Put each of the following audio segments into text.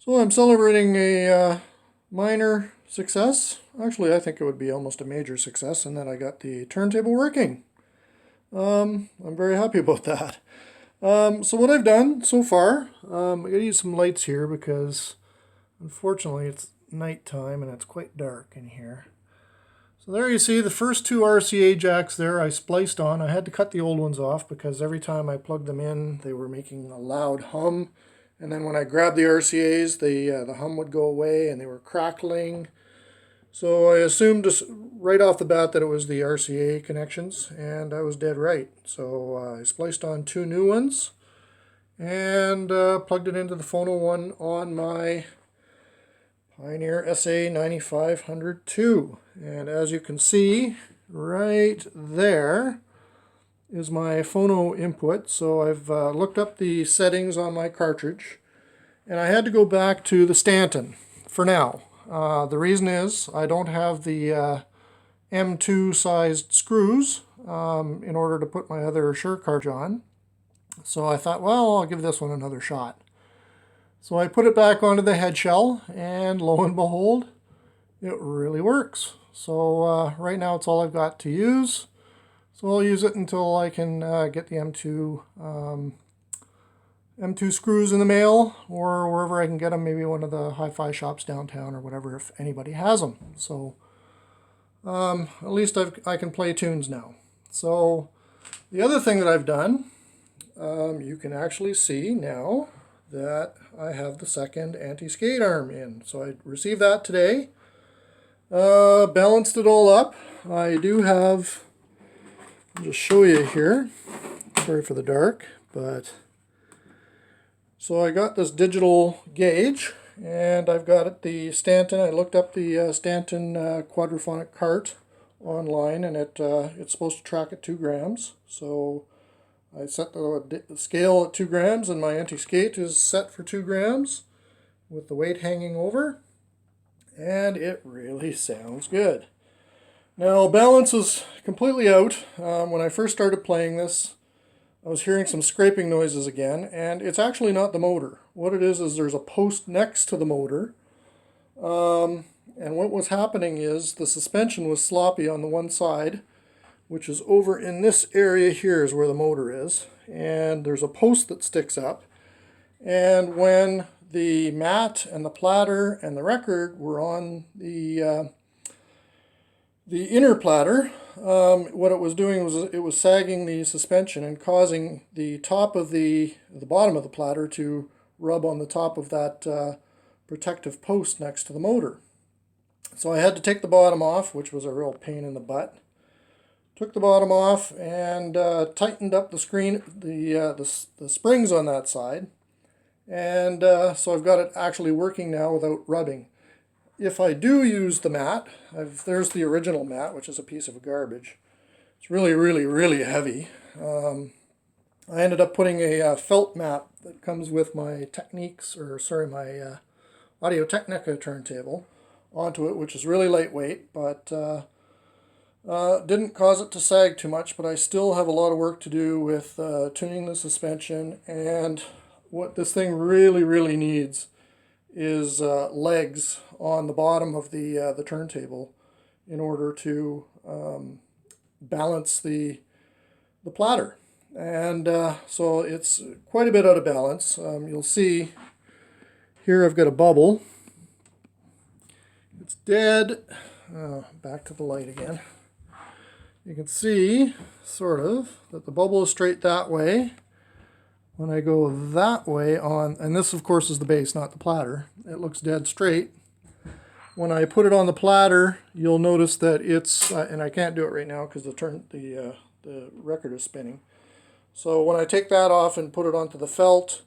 So I'm celebrating a minor success. Actually, I think it would be almost a major success in that I got the turntable working. I'm very happy about that. So what I've done so far, I gotta use some lights here because unfortunately it's nighttime and it's quite dark in here. So there you see the first two RCA jacks there I spliced on. I had to cut the old ones off because every time I plugged them in they were making a loud hum. And then when I grabbed the RCAs, the hum would go away and they were crackling. So I assumed just right off the bat that it was the RCA connections, and I was dead right. So I spliced on two new ones and plugged it into the phono one on my Pioneer SA9500-2. And as you can see, right there is my phono input. So I've looked up the settings on my cartridge, and I had to go back to the Stanton for now. The reason is I don't have the M2 sized screws in order to put my other Shure cartridge on. So I thought, well, I'll give this one another shot. So I put it back onto the head shell, and lo and behold, it really works. So right now it's all I've got to use. So I'll use it until I can get the M2 screws in the mail, or wherever I can get them, maybe one of the hi-fi shops downtown or whatever, if anybody has them. So at least I can play tunes now. So the other thing that I've done, you can actually see now that I have the second anti-skate arm in. So I received that today, balanced it all up. I do have, I'll just show you here, sorry for the dark, but so I got this digital gauge, and I've got the Stanton. I looked up the Stanton quadraphonic cart online, and it's supposed to track at 2 grams. So I set the scale at 2 grams, and my anti-skate is set for 2 grams with the weight hanging over, and it really sounds good. Now balance is completely out. When I first started playing this, I was hearing some scraping noises again, and it's actually not the motor. What it is there's a post next to the motor, and what was happening is the suspension was sloppy on the one side, which is over in this area here is where the motor is, and there's a post that sticks up, and when the mat and the platter and the record were on the inner platter, what it was doing was it was sagging the suspension and causing the top of the bottom of the platter to rub on the top of that protective post next to the motor. So I had to take the bottom off, which was a real pain in the butt. Took the bottom off and tightened up the springs on that side, and so I've got it actually working now without rubbing. If I do use the mat, there's the original mat, which is a piece of garbage. It's really heavy. I ended up putting a felt mat that comes with my my Audio-Technica turntable onto it, which is really lightweight, but didn't cause it to sag too much. But I still have a lot of work to do with tuning the suspension, and what this thing really needs is legs on the bottom of the turntable in order to balance the platter. And so it's quite a bit out of balance. You'll see here I've got a bubble. It's dead. Back to the light again. You can see sort of that the bubble is straight that way. When I go that way on, and this of course is the base, not the platter, it looks dead straight. When I put it on the platter, you'll notice that it's, and I can't do it right now because the record is spinning. So when I take that off and put it onto the felt,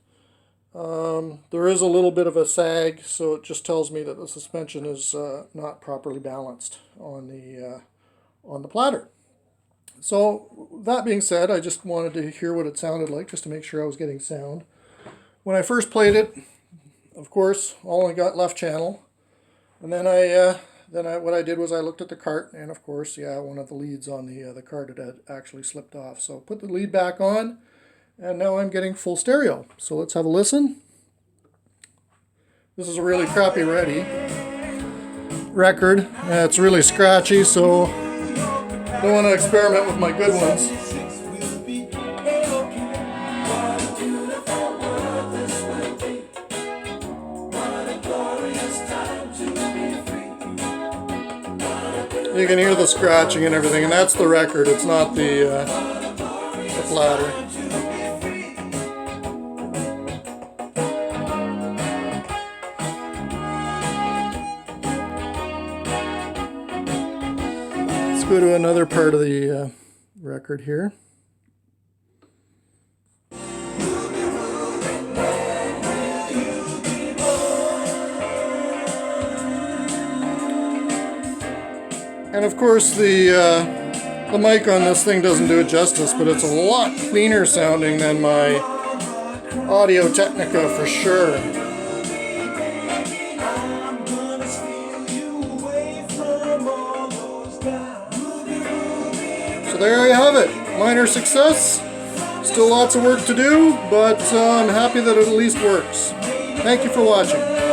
there is a little bit of a sag, so it just tells me that the suspension is not properly balanced on the platter. So that being said, I just wanted to hear what it sounded like just to make sure I was getting sound. When I first played it, of course, only got left channel, and then what I did was I looked at the cart, and of course, yeah, one of the leads on the cart had actually slipped off. So put the lead back on, and now I'm getting full stereo. So let's have a listen. This is a really crappy record. It's really scratchy, so I don't want to experiment with my good ones. You can hear the scratching and everything, and that's the record. It's not the platter. Let's go to another part of the record here. And of course the mic on this thing doesn't do it justice, but it's a lot cleaner sounding than my Audio Technica for sure. So there you have it. Minor success. Still lots of work to do, but I'm happy that it at least works. Thank you for watching.